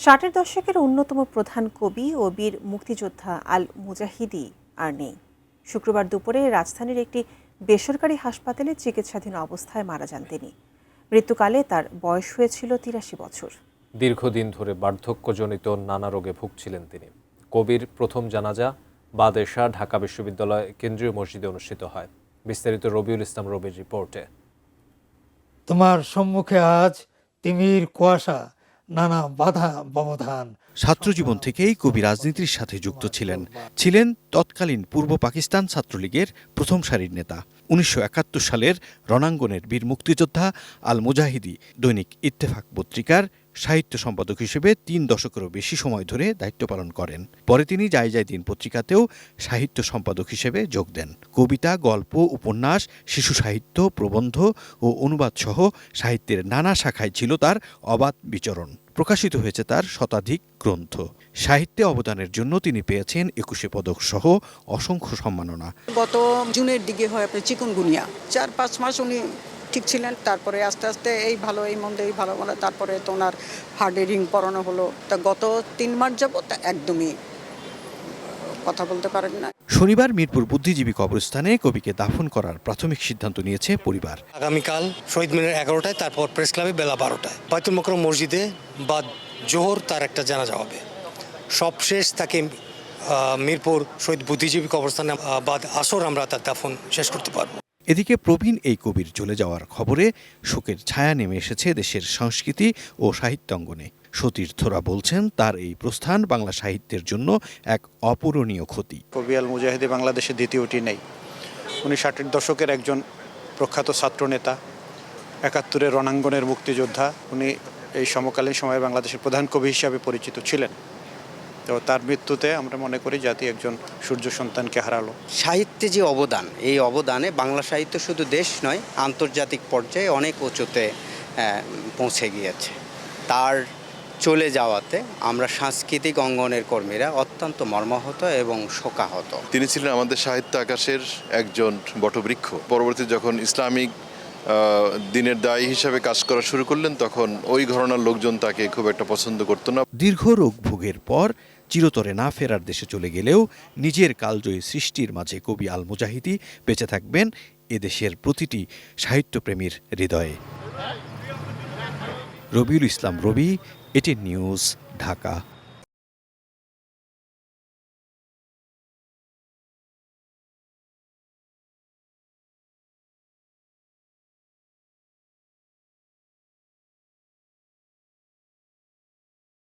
ষাটের দশকের অন্যতম প্রধান কবি ও বীর মুক্তিযোদ্ধা আল মুজাহিদি আর নেই। শুক্রবার দুপুরে রাজধানীর একটি বেসরকারি হাসপাতালে চিকিৎসাধীন অবস্থায় মারা যান তিনি। মৃত্যুকালে তার বয়স হয়েছিল ৮৩ বছর। দীর্ঘদিন ধরে বার্ধক্যজনিত নানা রোগে ভুগছিলেন তিনি। কবির প্রথম জানাজা বাদেশা ঢাকা বিশ্ববিদ্যালয় কেন্দ্রীয় মসজিদে অনুষ্ঠিত হয়। বিস্তারিত রবিউল ইসলাম রবির রিপোর্টে। তোমার সম্মুখে আজ তিমির কুয়াশা, নানা বাধা ব্যবধান। ছাত্রজীবন থেকেই কবি রাজনীতির সাথে যুক্ত ছিলেন তৎকালীন পূর্ব পাকিস্তান ছাত্রলীগের প্রথম সারির নেতা। ১৯৭১ সালের রণাঙ্গনের বীর মুক্তিযোদ্ধা আল মুজাহিদি দৈনিক ইত্তেফাক পত্রিকার সাহিত্য সম্পাদক হিসেবে ৩ দশকেরও বেশি সময় ধরে দায়িত্ব পালন করেন। পরে তিনি যাই দিন পত্রিকাতেও সাহিত্য সম্পাদক হিসেবে যোগ দেন। কবিতা, গল্প, উপন্যাস, শিশু সাহিত্য, প্রবন্ধ ও অনুবাদ সহ সাহিত্যের নানা শাখায় ছিল তার অবাধ বিচরণ। প্রকাশিত হয়েছে তার শতাধিক গ্রন্থ। সাহিত্যে অবদানের জন্য তিনি পেয়েছেন ২১ পদক সহ অসংখ্য সম্মাননা। গত জুনের দিকে হয় আপনার চিকুনগুনিয়া, ৪-৫ মাস উনি ঠিক ছিলেন। তারপরে আস্তে আস্তে এই ভালো এই মন্দ এই ভালো মন্দ, তারপরে তো ওনার হার্টে রিং পরানো হলো। তা গত ৩ মাস যাবত একদমই কথা বলতে পারেন না। শনিবার মিরপুর বুদ্ধিজীবী কবরস্থানে কবিকে দাফন করার প্রাথমিক সিদ্ধান্ত নিয়েছে পরিবার। আগামীকাল শহীদ মিনার ১১টায়, তারপর প্রেস ক্লাবে বেলা ১২টায় বাইতুল মোকাররম মসজিদে বা জোহর তার একটা জানাজা হবে। সবশেষ তাকে মিরপুর শহীদ বুদ্ধিজীবী কবরস্থানে বাদ আসর আমরা তার দাফন শেষ করতে পারব। এদিকে প্রবীণ এই কবির চলে যাওয়ার খবরে শোকের ছায়া নেমে এসেছে দেশের সংস্কৃতি ও সাহিত্যাঙ্গনে। সতীর্থরা বলছেন তার এই প্রস্থান বাংলা সাহিত্যের জন্য এক অপূরণীয় ক্ষতি। কবি আল মুজাহিদি বাংলাদেশে দ্বিতীয়টি নেই। উনি ৬০-এর দশকের একজন প্রখ্যাত ছাত্রনেতা, ৭১-এর রণাঙ্গনের মুক্তিযোদ্ধা। উনি এই সমকালীন সময়ে বাংলাদেশের প্রধান কবি হিসাবে পরিচিত ছিলেন। তো তার মৃত্যুতে আমরা মনে করি জাতি একজন সূর্য সন্তানকে হারালো। সাহিত্যে যে অবদান, এই অবদানে বাংলা সাহিত্য শুধু দেশ নয়, আন্তর্জাতিক পর্যায়ে অনেক উঁচুতে পৌঁছে গিয়েছে। তার চলে যাওয়াতে আমরা সাংস্কৃতিক অঙ্গনের কর্মীরা অত্যন্ত মর্মাহত এবং শোকাহত। তিনি ছিলেন আমাদের সাহিত্য আকাশের একজন বটবৃক্ষ। পরবর্তী যখন ইসলামিক দিনের দায়ী হিসাবে কাজ করা শুরু করলেন, তখন ওই ঘরানার লোকজন তাকে খুব একটা পছন্দ করতো না। দীর্ঘ রোগ ভোগের পর চিরতরে না ফেরার দেশে চলে গেলেও নিজের কালজয়ী সৃষ্টির মাঝে কবি আল মুজাহিদি বেঁচে থাকবেন এদেশের প্রতিটি সাহিত্যপ্রেমীর হৃদয়ে। রবিউল ইসলাম রবি, এটিএন নিউজ, ঢাকা।